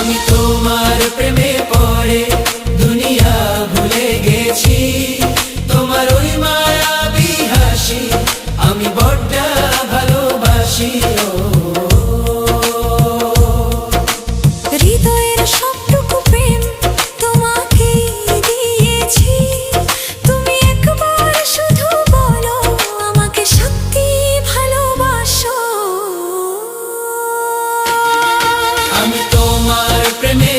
আমি তোমার প্রেমে পড়ে দুনিয়া ভুলে গেছি, তোমার ওই মায়াবী হাসি আমি বড্ড ভালোবাসি। হৃদয়ের সবটুকু প্রেম তোমাকে দিয়েছি, তুমি একবার শুধু বলো আমাকে সত্যি ভালোবাসো। আমি তোমার প্রেমে